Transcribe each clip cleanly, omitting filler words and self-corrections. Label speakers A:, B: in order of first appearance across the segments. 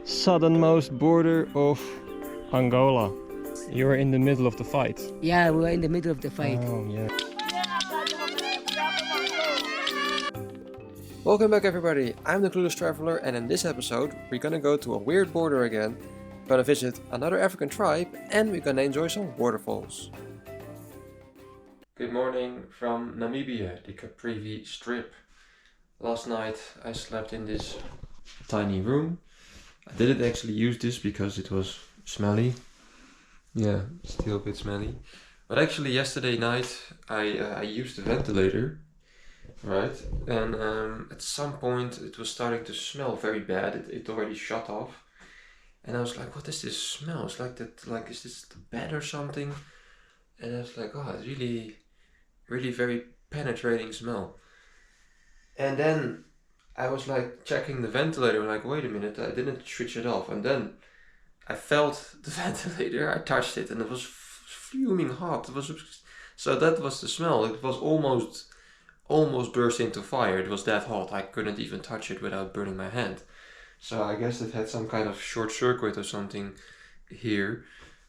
A: southernmost border of Angola. You are in the middle of the fight.
B: Yeah, we were in the middle of the fight.
A: Oh, yeah.
C: Welcome back everybody, I'm the Clueless Traveler, and in this episode we're gonna go to a weird border again, gonna visit another African tribe, and we're gonna enjoy some waterfalls. Good morning from Namibia, the Caprivi strip. Last night I slept in this tiny room. I didn't actually use this because it was smelly. Yeah, still a bit smelly. But actually yesterday night I used the ventilator. Right, and at some point it was starting to smell very bad. It already shut off, and I was like, "What is this smell? It's like that. Like, is this the bed or something?" And I was like, "Oh, it's really very penetrating smell." And then I was like checking the ventilator, and like, wait a minute, I didn't switch it off. And then I felt the ventilator. I touched it, and it was fuming hot. It was so that was the smell. It was almost burst into fire. It was that hot. I couldn't even touch it without burning my hand. So I guess it had some kind of short circuit or something here,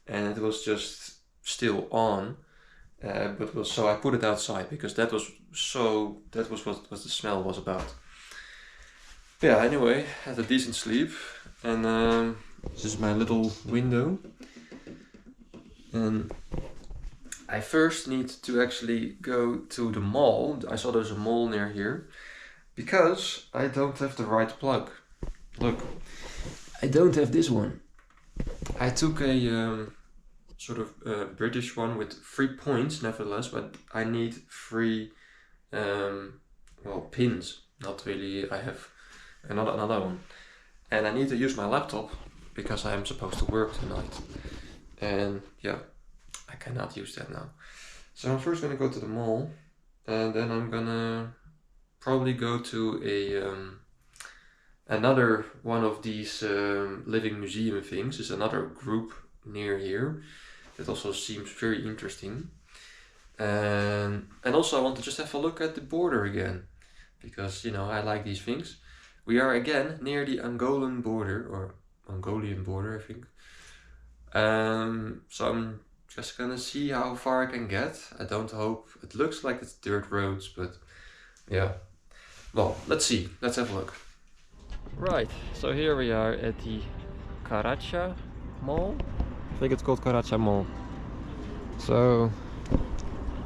C: and it was just still on. So I put it outside because that was what the smell was about. Yeah. Anyway, had a decent sleep, and this is my little window, and I first need to actually go to the mall. I saw there's a mall near here, because I don't have the right plug. Look, I don't have this one. I took a sort of British one with 3 points nevertheless, but I need 3 pins. Not really. I have another one, and I need to use my laptop because I am supposed to work tonight, and yeah, I cannot use that now. So I'm first gonna go to the mall, and then I'm gonna probably go to another one of these living museum things. There's another group near here that also seems very interesting. And also I want to just have a look at the border again, because you know I like these things. We are again near the Angolan border, or Mongolian border, I think. So I'm just gonna see how far I can get. I don't hope, it looks like it's dirt roads, but yeah. Well, let's see, let's have a look. Right, so here we are at the Karacha Mall. I think it's called Karacha Mall. So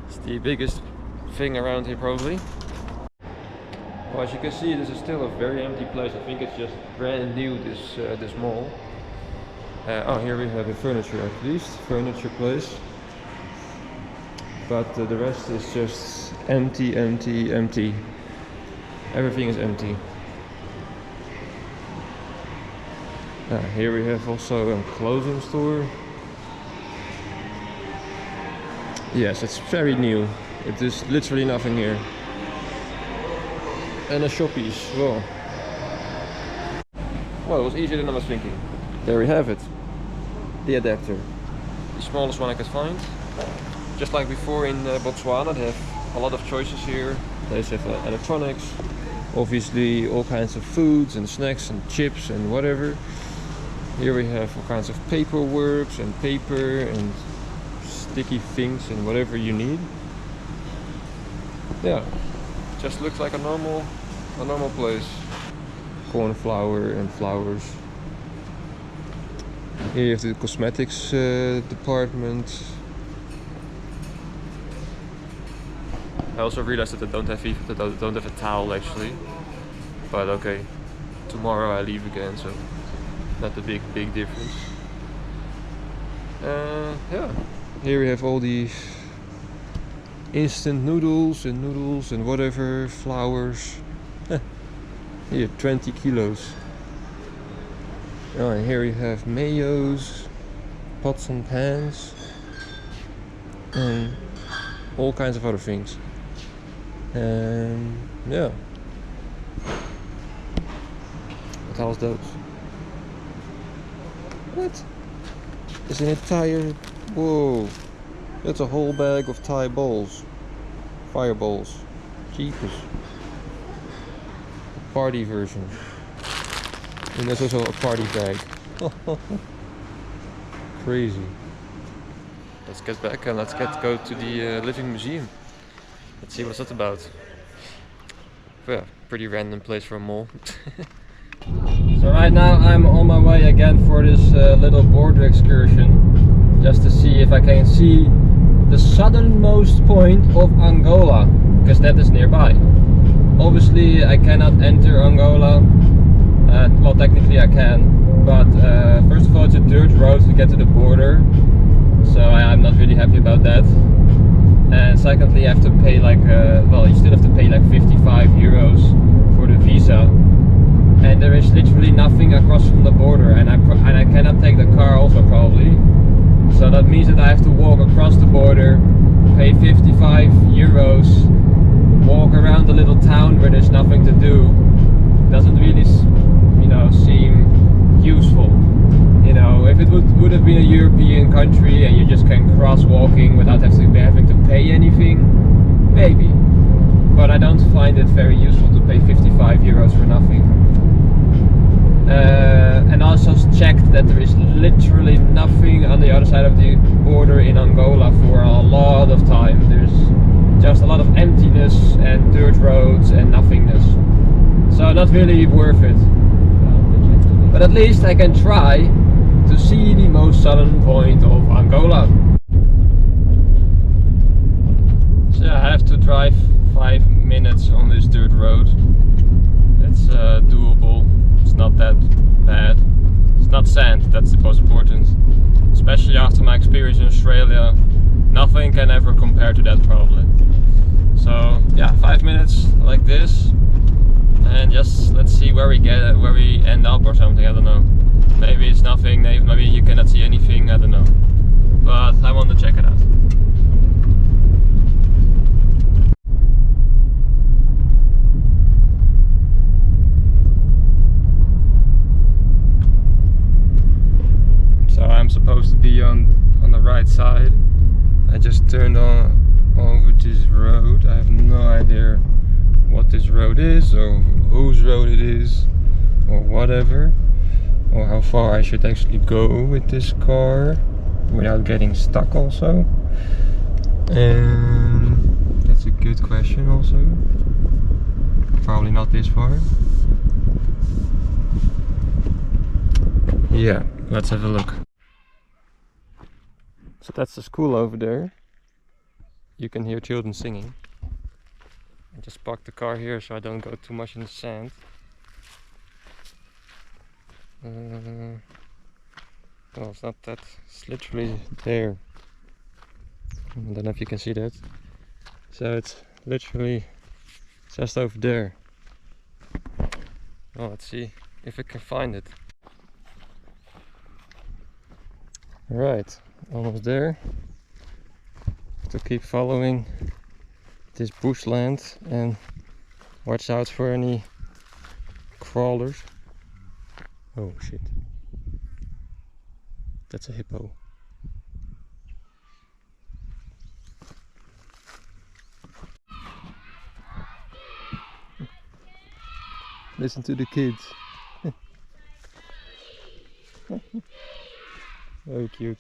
C: it's the biggest thing around here probably. Well, as you can see, this is still a very empty place. I think it's just brand new, this mall. Here we have a furniture, at least furniture place, but the rest is just empty. Everything is empty. Here we have also a clothing store. Yes, it's very new. It is literally nothing here. And a shoppies. Well, it was easier than I was thinking. There we have it, the adapter. The smallest one I could find. Just like before in Botswana, they have a lot of choices here. They have electronics, obviously all kinds of foods and snacks and chips and whatever. Here we have all kinds of paperwork and paper and sticky things and whatever you need. Yeah, just looks like a normal place. Corn flour and flowers. Here you have the cosmetics department. I also realized that I don't have a towel actually. But okay, tomorrow I leave again, so not a big difference. Yeah, here we have all the instant noodles and whatever, flours. Here, 20 kilos. And here we have mayos, pots and pans, and all kinds of other things. And yeah. What else those? What? It's an entire... Whoa. That's a whole bag of Thai balls. Fireballs. Jeepers. Party version.
A: And there's also a party bag. Crazy. Let's get back and let's go to the living museum. Let's see what's that about. Yeah, pretty random place for a mall. So right now I'm on my way again for this little border excursion, just to see if I can see the southernmost point of Angola, because that is nearby. Obviously I cannot enter Angola, well technically I can, but first of all it's a dirt road to get to the border, so I'm not really happy about that. And secondly I have to pay like, well you still have to pay like 55 euros for the visa. And there is literally nothing across from the border, and I cannot take the car also probably. So that means that I have to walk across the border, pay 55 euros, walk around the little town where there's nothing to do. Doesn't really, you know, seem useful. You know, if it would have been a European country and you just can cross walking without having to pay anything, maybe. But I don't find it very useful to pay 55 euros for nothing. And also checked that there is literally nothing on the other side of the border in Angola for a lot of time. There's just a lot of emptiness and dirt roads and nothingness. So not really worth it. But at least I can try to see the most southern point of Angola. So I have to drive 5 minutes on this dirt road. It's doable. It's not that bad. It's not sand, that's the most important. Especially after my experience in Australia, nothing can ever compare to that probably. So yeah, 5 minutes like this, and just let's see where we end up or something. I don't know. Maybe it's nothing. Maybe you cannot see anything. I don't know. But I want to check it out. I'm supposed to be on the right side. I just turned over this road. I have no idea what this road is or whose road it is or whatever, or how far I should actually go with this car without getting stuck also. And that's a good question also. Probably not this far. Yeah, let's have a look. So that's the school over there. You can hear children singing. I just parked the car here so I don't go too much in the sand. Well, it's not that, it's literally there. I don't know if you can see that. So it's literally just over there. Well, let's see if I can find it. Right. Almost there. Have to keep following this bushland and watch out for any crawlers. Oh shit. That's a hippo. Listen to the kids. Very cute.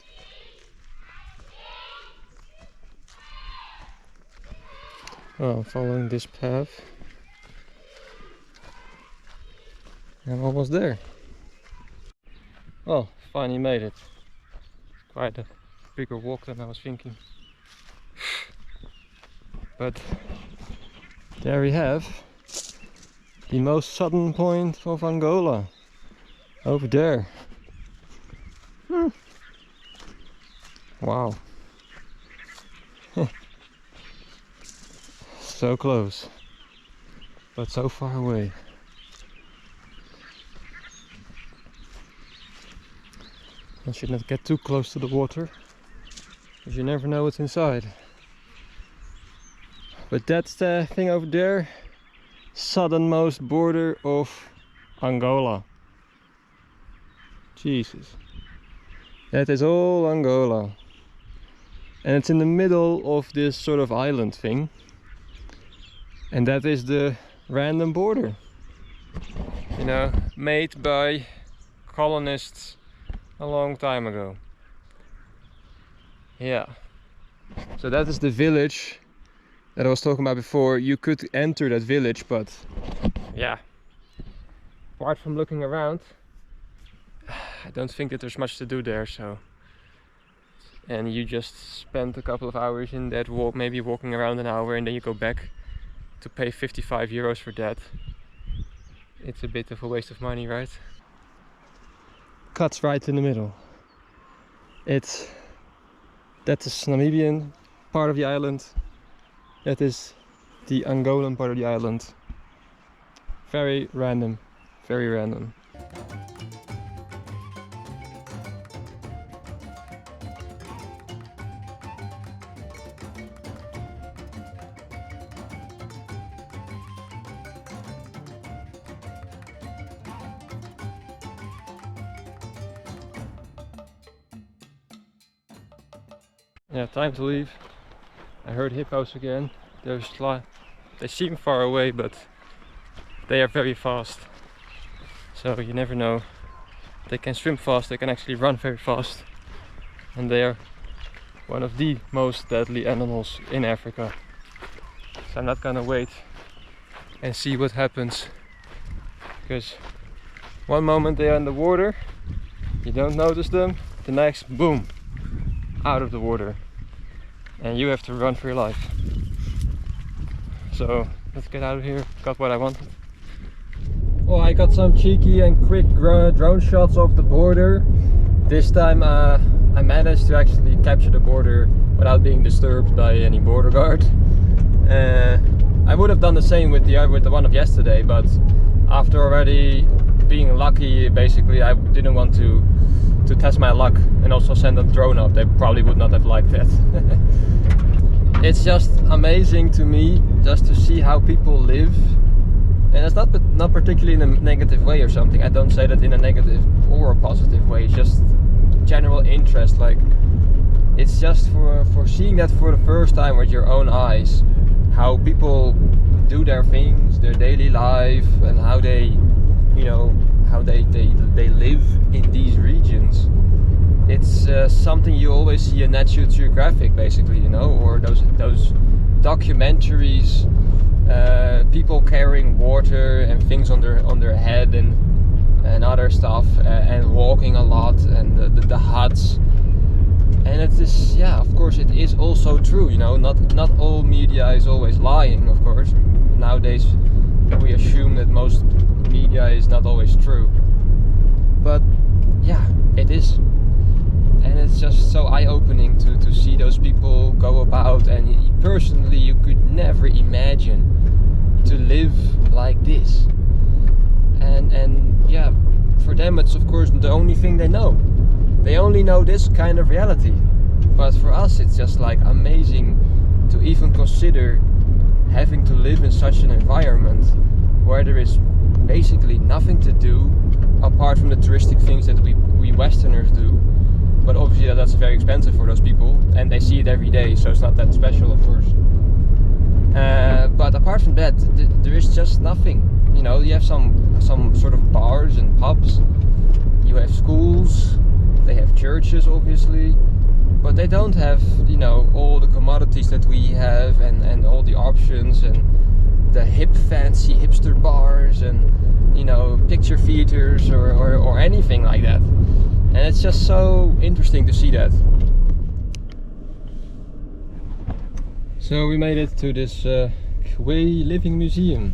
A: Oh, I'm following this path. I'm almost there. Oh, finally made it. Quite a bigger walk than I was thinking. But there we have the most southern point of Angola. Over there. Wow. So close, but so far away. I should not get too close to the water, because you never know what's inside. But that's the thing over there, southernmost border of Angola. Jesus. That is all Angola. And it's in the middle of this sort of island thing. And that is the random border. You know, made by colonists a long time ago. Yeah. So that is the village that I was talking about before. You could enter that village, but yeah, apart from looking around, I don't think that there's much to do there. So, and you just spend a couple of hours in that walk, maybe walking around an hour, and then you go back to pay 55 euros for that. It's a bit of a waste of money, right? Cuts right in the middle. That is Namibian part of the island. That is the Angolan part of the island. Very random, very random. Yeah, time to leave. I heard hippos again. They seem far away, but they are very fast. So you never know. They can swim fast, they can actually run very fast. And they are one of the most deadly animals in Africa. So I'm not gonna wait and see what happens. Because one moment they are in the water, you don't notice them, the next, boom, out of the water, and you have to run for your life. So let's get out of here. Got what I wanted. Well, I got some cheeky and quick drone shots of the border. This time I managed to actually capture the border without being disturbed by any border guard. I would have done the same with the one of yesterday, but after already being lucky, basically I didn't want to test my luck and also send a drone up. They probably would not have liked that. It's just amazing to me just to see how people live, and it's not particularly in a negative way or something. I don't say that in a negative or a positive way. It's just general interest. Like, it's just for seeing that for the first time with your own eyes, how people do their things, their daily life, and how they, you know, how they live in these regions. It's something you always see in National Geographic, basically, you know, or those documentaries, people carrying water and things on their head and other stuff, and walking a lot, and the huts. And it is, yeah, of course it is also true, you know, not all media is always lying, of course. Nowadays we assume that most media is not always true, but yeah, it is. And it's just so eye-opening to see those people go about, and personally you could never imagine to live like this. And yeah, for them it's of course the only thing they know. They only know this kind of reality. But for us it's just like amazing to even consider having to live in such an environment where there is basically nothing to do apart from the touristic things that we Westerners do. But obviously that's very expensive for those people, and they see it every day, so it's not that special, of course. But apart from that, there is just nothing. You know, you have some sort of bars and pubs, you have schools, they have churches obviously, but they don't have, you know, all the commodities that we have, and all the options, and the fancy hipster bars, and, you know, picture theaters or anything like that. And it's just so interesting to see that. So we made it to this Caprivi living museum.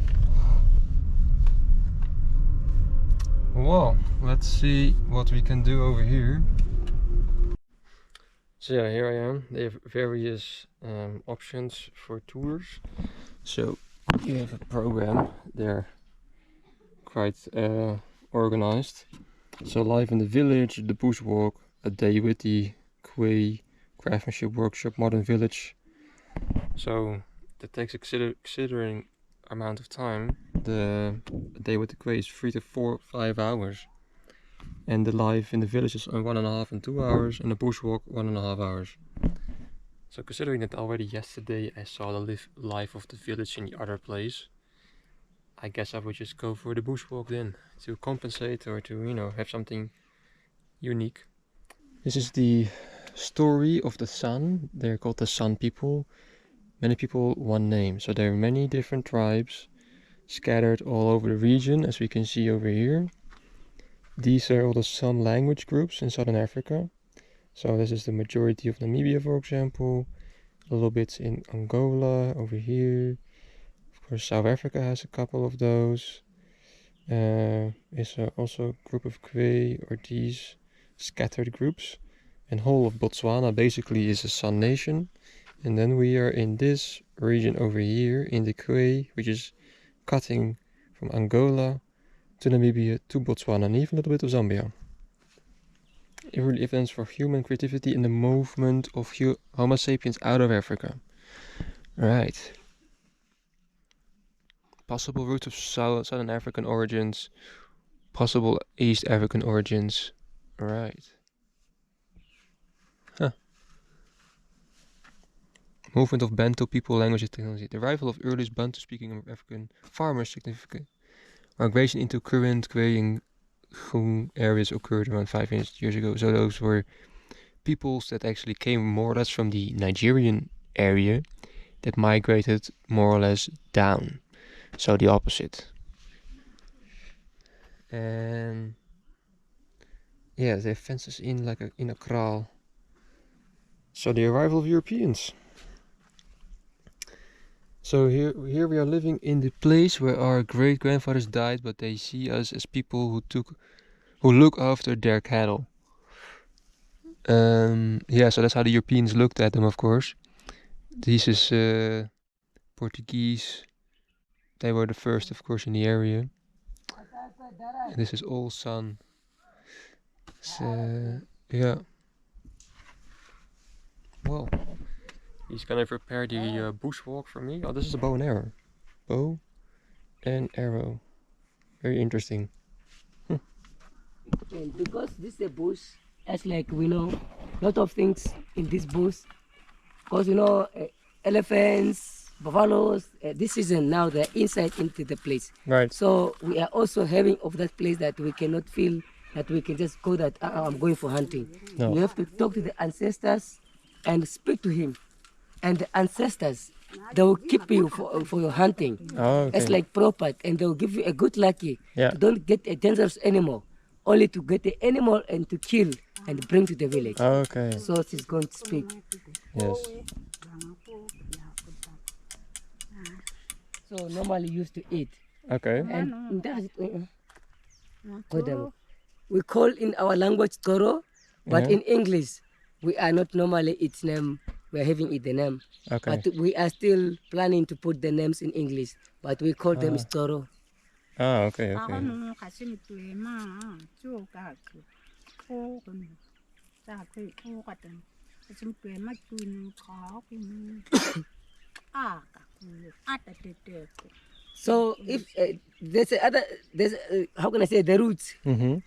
A: Wow, let's see what we can do over here. So yeah, here I am. They have various options for tours. So you have a program. They're quite organized. So live in the village, the bushwalk, a day with the Caprivi craftsmanship workshop, modern village. So that takes a considering amount of time. The day with the Caprivi is 3 to 5 hours, and the live in the village is 1.5 and 2 hours, and the bushwalk 1.5 hours. So considering that already yesterday I saw the life of the village in the other place, I guess I would just go for the bushwalk then, to compensate or to, you know, have something unique. This is the story of the San. They're called the San people. Many people, one name. So there are many different tribes scattered all over the region, as we can see over here. These are all the San language groups in Southern Africa. So this is the majority of Namibia, for example. A little bit in Angola over here. Of course, South Africa has a couple of those. Is also a group of Kwe, or these scattered groups. And whole of Botswana basically is a San nation. And then we are in this region over here in the Kwe, which is cutting from Angola to Namibia to Botswana and even a little bit of Zambia. Early evidence for human creativity in the movement of Homo sapiens out of Africa. Right. Possible roots of Southern African origins. Possible East African origins. Right. Huh. Movement of Bantu people, language and technology. The arrival of earliest Bantu speaking African farmers significant. Migration into current Kwe and Gung areas occurred around 500 years ago. So those were peoples that actually came more or less from the Nigerian area that migrated more or less down. So the opposite. And yeah, they have fences in like in a kraal. So the arrival of Europeans. So here we are living in the place where our great grandfathers died, but they see us as people who look after their cattle. Yeah, so that's how the Europeans looked at them, of course. This is Portuguese. They were the first, of course, in the area. And this is all sun. So, yeah. Well, he's gonna prepare the bushwalk for me. Oh, this is a bow and arrow. Bow and arrow. Very interesting.
B: And because this is a bush, as like we know, lot of things in this bush. Because you know, elephants, buffaloes. This season now they're inside into the place.
A: Right.
B: So we are also having of that place that we cannot feel that we can just go that I'm going for hunting.
A: No.
B: You have to talk to the ancestors and speak to him, and the ancestors they will keep you for your hunting.
A: Oh, okay.
B: It's like proper, and they will give you a good lucky.
A: Yeah.
B: To don't get a dangerous animal, only to get the animal and to kill and bring to the village.
A: Okay.
B: So she's going to speak.
A: Yes.
B: So normally used to eat.
A: Okay.
B: And we call in our language toro, but
A: Yeah.
B: in English we are not normally its name. We are having it the name.
A: Okay.
B: But we are still planning to put the names in English, but we call them toro.
A: Ah, okay, okay.
B: So if there's how can I say the roots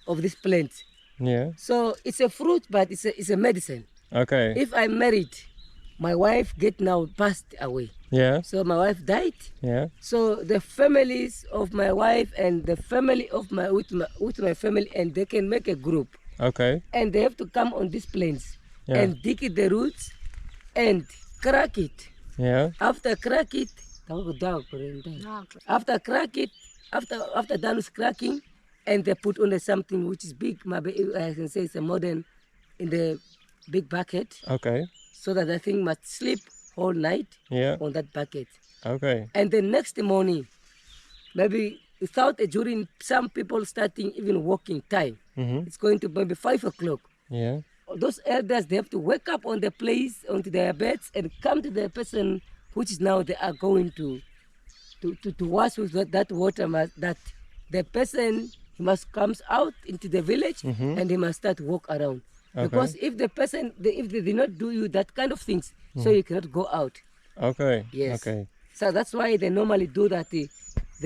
B: of this plant.
A: Yeah.
B: So it's a fruit, but it's a medicine.
A: Okay.
B: If I'm married, my wife get now passed away.
A: Yeah.
B: So my wife died.
A: Yeah.
B: So the families of my wife and the family of with my family, and they can make a group,
A: Okay.
B: and they have to come on these plains
A: Yeah.
B: and dig the roots and crack it.
A: Yeah.
B: After crack it, after crack it, after done with cracking, and they put on something which is big. Maybe I can say it's a modern in the big bucket,
A: Okay.
B: so that the thing must sleep all night
A: Yeah.
B: on that bucket.
A: Okay.
B: And the next morning, maybe without during some people starting even walking time, it's going to maybe 5 o'clock.
A: Yeah.
B: Those elders, they have to wake up on the place, onto their beds, and come to the person which is now they are going to wash with that water. That the person he must comes out into the village and he must start walk around.
A: Okay.
B: Because if the person, if they did not do you that kind of things, so you cannot go out.
A: Okay.
B: Yes.
A: Okay.
B: So that's why they normally do that. They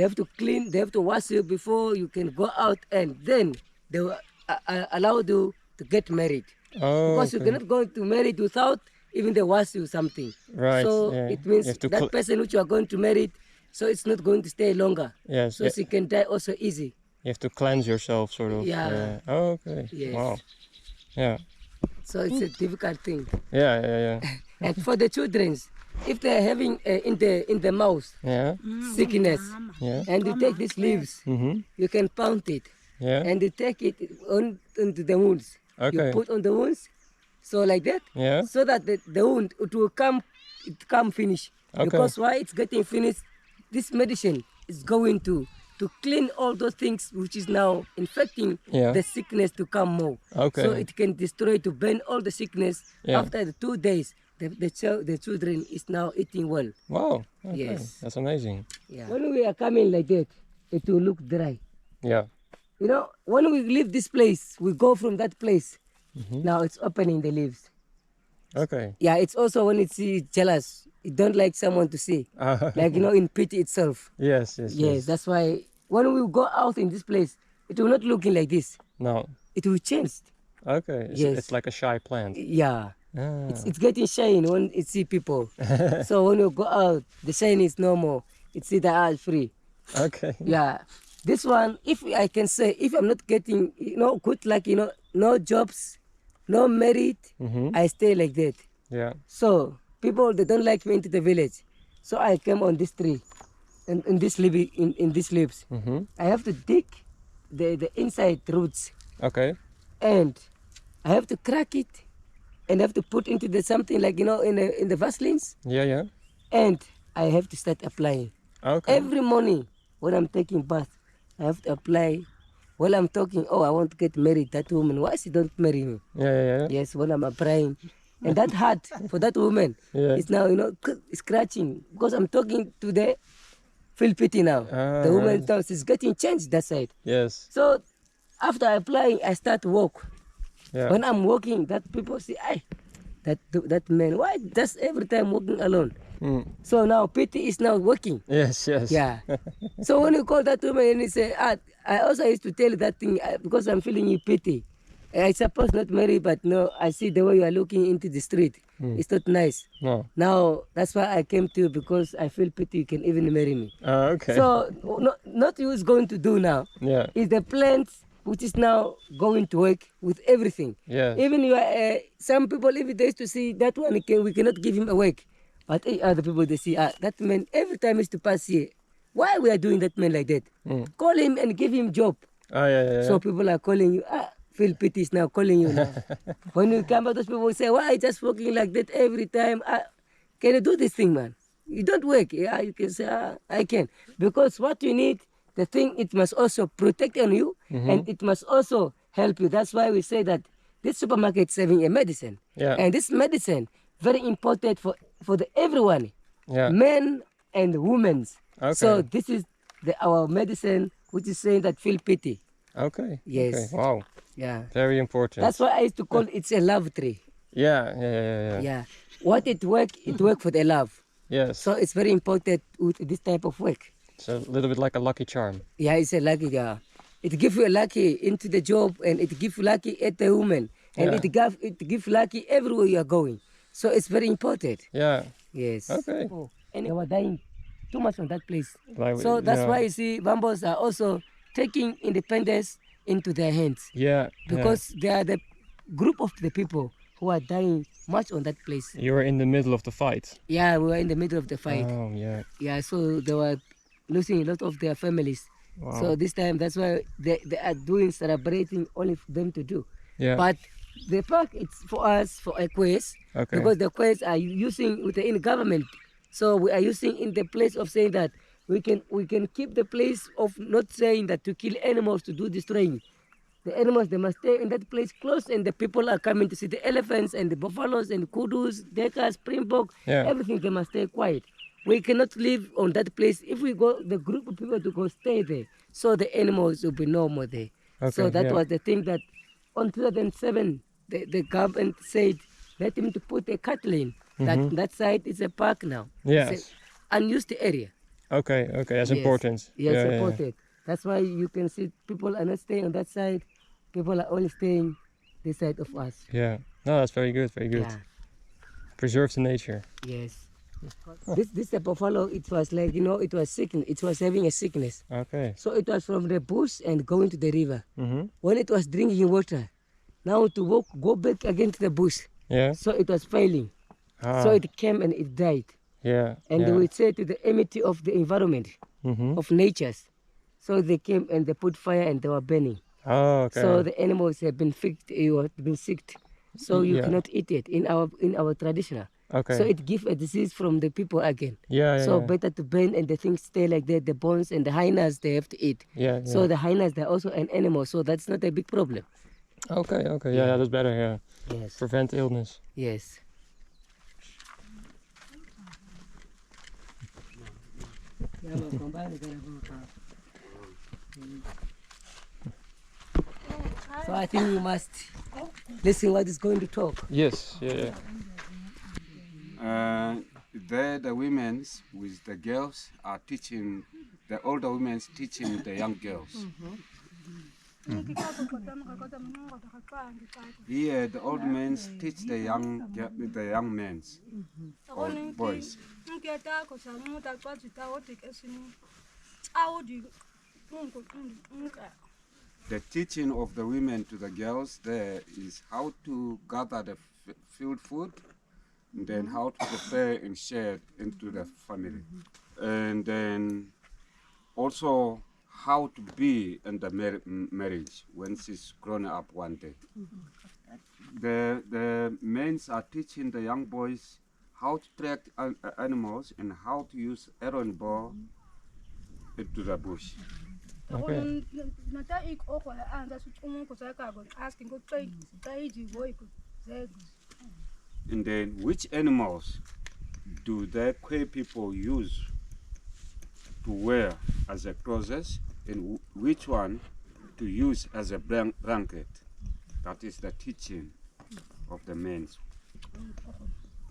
B: have to clean, they have to wash you before you can go out, and then they will allow you to get married.
A: Oh.
B: Because you
A: okay.
B: cannot go to married without even they wash you something.
A: Right.
B: So
A: yeah.
B: it means
A: You have to
B: that person which you are going to marry, so it's not going to stay longer.
A: Yes.
B: So she can die also easy.
A: You have to cleanse yourself, sort of.
B: Yeah.
A: Oh, okay.
B: Yes.
A: Wow. Yeah.
B: So it's a difficult thing.
A: Yeah.
B: And for the children, if they're having in the mouth
A: Yeah.
B: sickness,
A: Yeah.
B: and you take these leaves, you can pound it,
A: Yeah.
B: and you take it onto the wounds.
A: Okay.
B: You put on the wounds, so like that,
A: Yeah.
B: so that the wound it will come finish.
A: Okay.
B: Because why it's getting finished, this medicine is going to clean all those things which is now infecting the sickness to come more.
A: Okay.
B: So it can destroy, to burn all the sickness.
A: Yeah.
B: After the 2 days, the children is now eating well.
A: Wow. Okay.
B: Yes.
A: That's amazing.
B: Yeah. When we are coming like that, it will look dry.
A: Yeah.
B: You know, when we leave this place, we go from that place. Now it's opening the leaves.
A: Okay.
B: Yeah, it's also when it's jealous. It don't like someone to see. Like, you know, in pity itself.
A: Yes.
B: Yes, that's why when we go out in this place, it will not looking like this.
A: No.
B: It will change.
A: Okay.
B: Yes.
A: It's like a shy plant.
B: Yeah.
A: Ah.
B: It's getting shine when it see people. So when you go out, the shine is no more. It's the eye free.
A: Okay.
B: Yeah. This one, if I can say, if I'm not getting, you know, good luck, you know, no jobs, no married, I stay like that.
A: Yeah.
B: So people, they don't like me into the village. So I came on this tree, and in this leaves. I have to dig the inside roots,
A: Okay.
B: and I have to crack it, and I have to put into the something like, you know, in the Vaselines,
A: Yeah.
B: and I have to start applying.
A: Okay.
B: Every morning when I'm taking bath, I have to apply. While I'm talking, oh, I want to get married, that woman, why she don't marry me?
A: Yeah.
B: Yes, when I'm applying. And that heart for that woman is now, you know, scratching, because I'm talking to the feel pity now. The woman now is getting changed that side.
A: Yes.
B: So after applying, I start to walk.
A: Yeah.
B: When I'm walking, that people say, "Ay, that man, why just every time walking alone?" So now pity is now working.
A: Yes.
B: Yeah. So when you call that woman and you say, I also used to tell you that thing because I'm feeling you pity. I suppose not marry, but no, I see the way you are looking into the street. It's not nice.
A: No.
B: Now, that's why I came to you, because I feel pity you can even marry me.
A: Okay.
B: So, not you is going to do now.
A: Yeah.
B: Is the plant which is now going to work with everything.
A: Yes.
B: Even you are, some people, if they used to see that one, we cannot give him a work. But other people, they see, that man, every time is to pass here. Why we are doing that man like that? Call him and give him job.
A: Oh, yeah.
B: So people are calling you, feel pity is now calling you now. When you come out, those people will say, why are you just working like that every time? Can you do this thing, man? You don't work. Yeah, you can say, I can. Because what you need, the thing, it must also protect on you, and it must also help you. That's why we say that this supermarket is having a medicine.
A: Yeah.
B: And this medicine, very important for everyone,
A: Yeah.
B: men and women.
A: Okay.
B: So this is our medicine, which is saying that feel pity.
A: Okay.
B: Yes.
A: Okay. Wow.
B: Yeah.
A: Very important.
B: That's why I used to call it's a love tree.
A: Yeah.
B: Yeah. What it work for the love.
A: Yes.
B: So it's very important with this type of work.
A: It's a little bit like a lucky charm.
B: Yeah, it's a lucky. Yeah. It give you a lucky into the job, and it give you lucky at the woman, and it give lucky everywhere you are going. So it's very important.
A: Yeah.
B: Yes.
A: Okay.
B: And they were dying too much on that place.
A: Like,
B: So that's
A: yeah.
B: why you see Bambos are also taking independence into their hands,
A: Yeah.
B: because they are the group of the people who are dying much on that place.
A: You were in the middle of the fight.
B: Yeah, we were in the middle of the fight.
A: Oh, yeah.
B: Yeah, so they were losing a lot of their families.
A: Wow.
B: So this time, that's why they are doing celebrating only for them to do.
A: Yeah.
B: But the park, it's for us, for a quest,
A: Okay.
B: because the quests are using within government. So we are using in the place of saying that we can keep the place of not saying that to kill animals, to do destroying. The animals, they must stay in that place close, and the people are coming to see the elephants and the buffaloes and kudus, dekas, springbok, everything, they must stay quiet. We cannot live on that place. If we go, the group of people to go stay there, so the animals will be no more there.
A: Okay,
B: So that
A: yeah.
B: was the thing that on 2007, the government said, let him to put a cattle in. That side is a park now.
A: Yes.
B: It's an unused area.
A: Okay, that's
B: Yes.
A: important.
B: Yes,
A: Yeah.
B: important. That's why you can see people are not staying on that side. People are only staying this side of us.
A: Yeah. No, that's very good, very good.
B: Yeah.
A: Preserve the nature.
B: Yes. This the buffalo, it was like, it was sick. It was having a sickness.
A: Okay.
B: So it was from the bush and going to the river.
A: Mm-hmm.
B: When it was drinking water, now to go back again to the bush.
A: Yeah.
B: So it was failing.
A: Ah.
B: So it came and it died.
A: Yeah.
B: And
A: yeah.
B: they would say to the enmity of the environment,
A: Mm-hmm.
B: of natures. So they came and they put fire and they were burning.
A: Oh, okay.
B: So the animals have been sick. So you
A: Yeah.
B: cannot eat it in our traditional.
A: Okay.
B: So it gives a disease from the people again.
A: Yeah, yeah.
B: So
A: yeah.
B: better to burn and the things stay like that. The bones and the hyenas they have to eat.
A: Yeah,
B: So
A: yeah.
B: the hyenas they're also an animal. So that's not a big problem.
A: Okay, okay. Yeah, that's better. Yeah.
B: Yes.
A: Prevent illness.
B: Yes. So I think we must listen what is going to talk.
A: Yes. Yeah. Yeah.
D: There the women with the girls are teaching, the older women teaching the young girls. Here the old men teach the young men or boys. The teaching of the women to the girls there is how to gather the field food, and then how to prepare and share into the family, and then also how to be in the marriage when she's grown up one day. The men are teaching the young boys how to track animals and how to use arrow and bow into the bush.
A: Okay.
D: And then which animals do the Kwe people use to wear as a clothes, and which one to use as a blanket? That is the teaching of the men.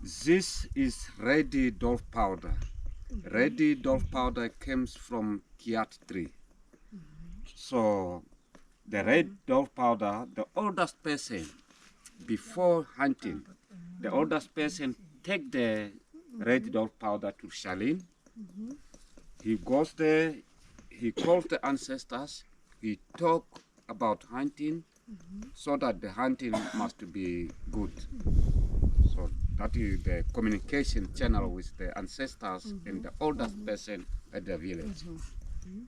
D: This is ready dove powder. Ready dove powder comes from kiat tree. So the red dove powder, the oldest person before hunting, the oldest person take the red dove powder to Shalin. He goes there, he calls the ancestors, he talk about hunting, so that the hunting must be good. So that is the communication channel with the ancestors and the oldest person at the village.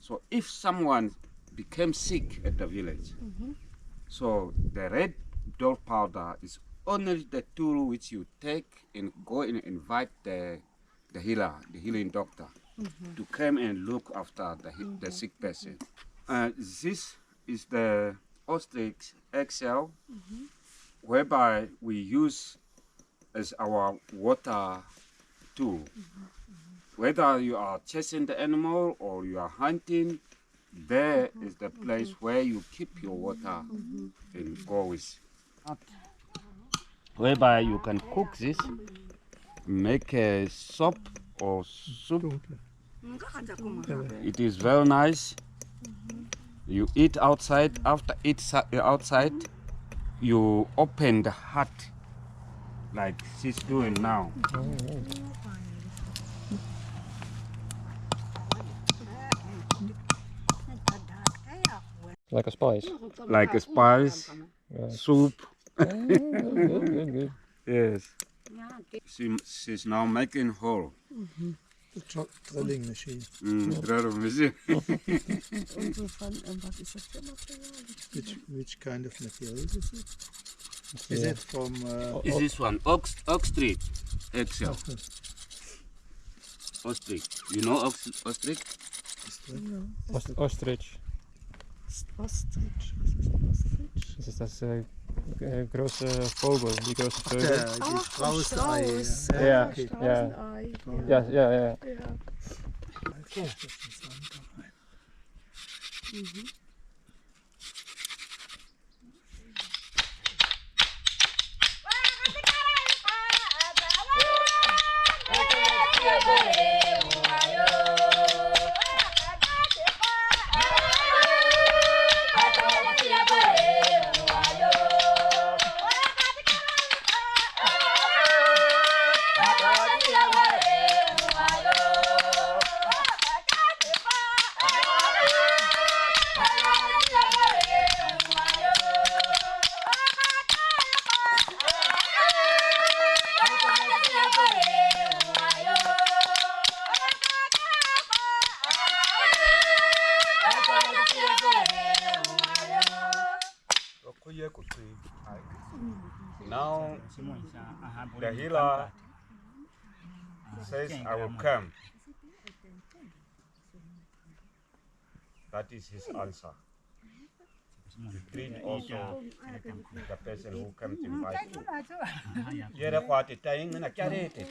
D: So if someone became sick at the village, so the red dove powder is only the tool which you take and go and invite the healer, the healing doctor, to come and look after the sick person. This is the ostrich eggshell, whereby we use as our water tool. Whether you are chasing the animal or you are hunting, there is the place where you keep your water and go with. Whereby you can cook this, make a soup or soup. It is very nice. You eat outside. After eat outside, you open the hut like she's doing now.
A: Like a spice.
D: Like a spice, soup.
A: Good.
D: Yes. She's now making hole.
E: The drilling machine.
D: Drilling machine.
E: Which kind of material is it? Is it from...
D: Is this one ostrich eggshell? Ostrich. You know ostrich?
E: Ostrich?
A: Ostrich.
E: Ostrich. Was ist Ostrich?
A: Das ist das große Vogel, die große Vögel.
E: Ja, die Straußei.
A: Ja,
E: Okay.
A: ja.
E: Okay, das ist einfach rein.
D: Now the healer says I will come. That is his answer. To treat also the person who comes to invite you. Yere kwa te taing na kare te te.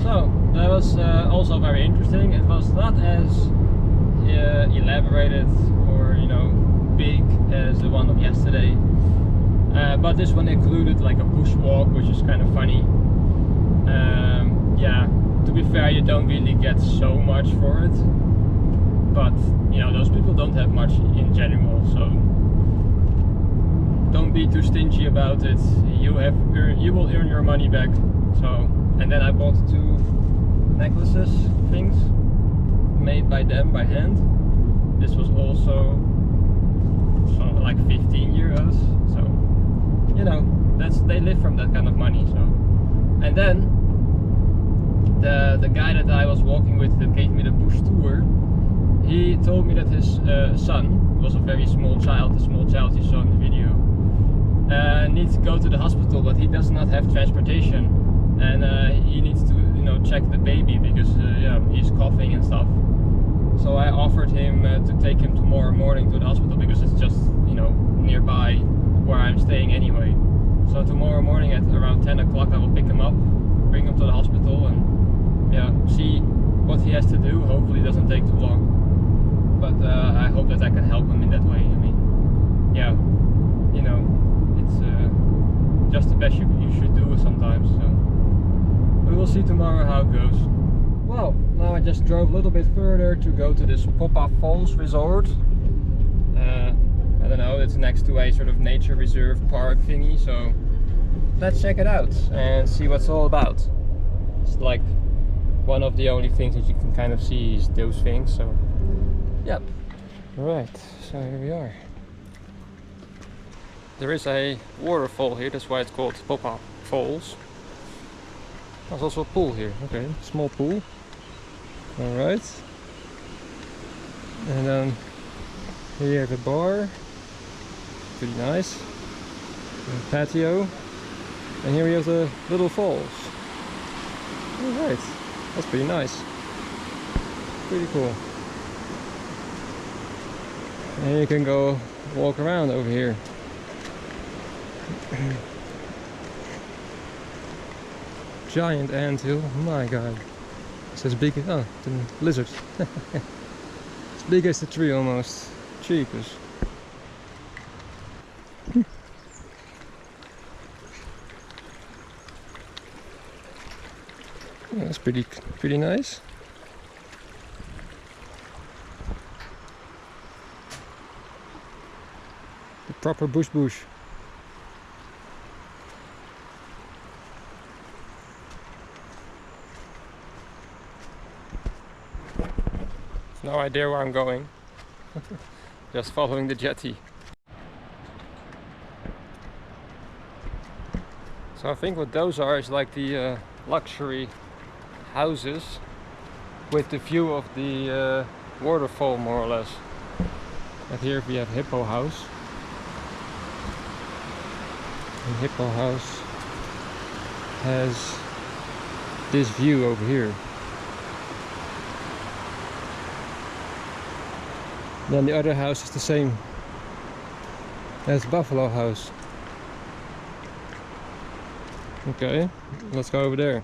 A: So that was also very interesting. It was not as elaborated or big as the one of yesterday, but this one included like a bushwalk, which is kind of funny. Yeah, to be fair, you don't really get so much for it, but those people don't have much in general, so don't be too stingy about it. You will earn your money back. So, and then I bought 2 necklaces things made by them by hand. This was also something like 15 euros. So they live from that kind of money. So, and then the guy that I was walking with that gave me the bush tour, he told me that his son was a very small child, the small child you saw in the video, needs to go to the hospital, but he does not have transportation, and he needs to check the baby because yeah, he's coughing and stuff. So I offered him to take him tomorrow morning to the hospital because it's just nearby where I'm staying anyway. So tomorrow morning at around 10 o'clock I will pick him up, bring him to the hospital, and yeah, see what he has to do. Hopefully it doesn't take too long, but I hope that I can help him in that way. I mean, yeah, it's just the best you should do sometimes. So we will see tomorrow how it goes. Well, now I just drove a little bit further to go to this Popa Falls resort. I don't know, it's next to a sort of nature reserve park thingy, so let's check it out and see what's all about. It's like one of the only things that you can kind of see is those things, so yep. Alright, so here we are. There is a waterfall here, that's why it's called Popa Falls. There's also a pool here, okay, small pool. Alright. And then here you have a bar, pretty nice. And a patio. And here we have the little falls. Alright, that's pretty nice. Pretty cool. And you can go walk around over here. Giant anthill, my god. It's as big as, oh, the lizard. As big as the tree almost. Cheekers. Yeah, that's pretty nice. The proper bush. No idea where I'm going. Just following the jetty. So I think what those are is like the luxury houses with the view of the waterfall, more or less. And here we have Hippo House. And Hippo House has this view over here. Then the other house is the same as Buffalo House. Okay, let's go over there.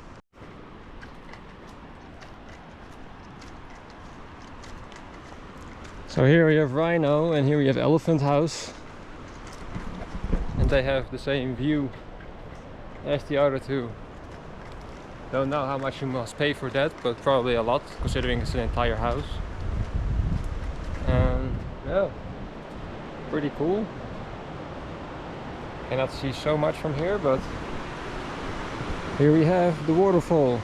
A: So here we have Rhino and here we have Elephant House. And they have the same view as the other two. Don't know how much you must pay for that, but probably a lot, considering it's an entire house. And yeah, pretty cool. Cannot see so much from here, but here we have the waterfall.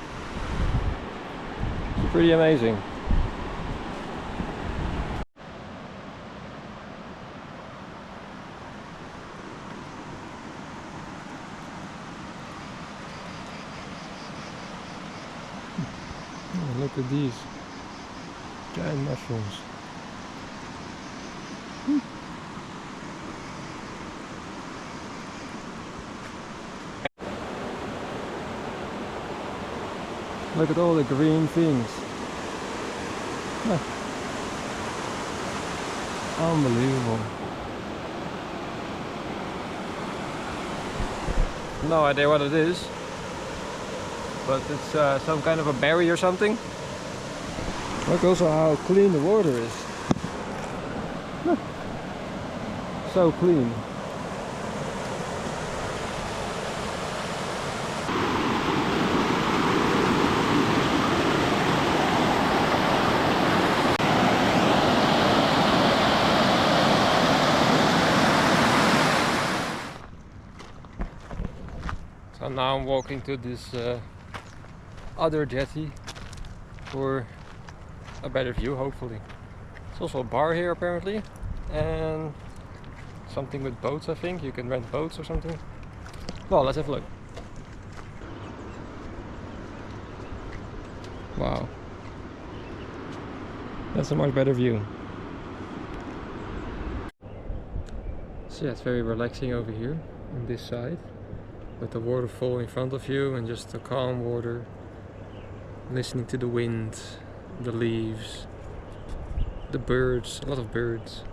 A: It's pretty amazing. Oh, look at these giant mushrooms. Look at all the green things. Huh. Unbelievable. No idea what it is, but it's some kind of a berry or something. Look also how clean the water is. Huh. So clean. So now I'm walking to this other jetty for a better view, hopefully. There's also a bar here apparently, and something with boats, I think. You can rent boats or something. Well, let's have a look. Wow. That's a much better view. So yeah, it's very relaxing over here on this side, with the waterfall in front of you and just the calm water, listening to the wind, the leaves, the birds, a lot of birds.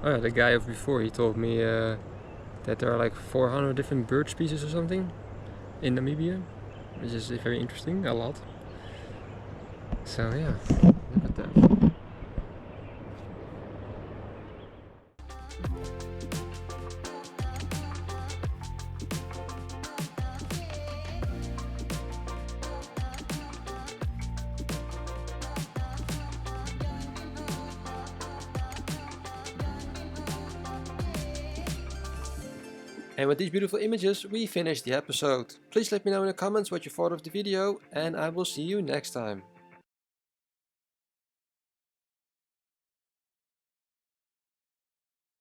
A: Oh yeah, the guy of before, he told me that there are like 400 different bird species or something in Namibia, which is very interesting, a lot. So yeah, look at that.
C: And with these beautiful images, we finished the episode. Please let me know in the comments what you thought of the video, and I will see you next time.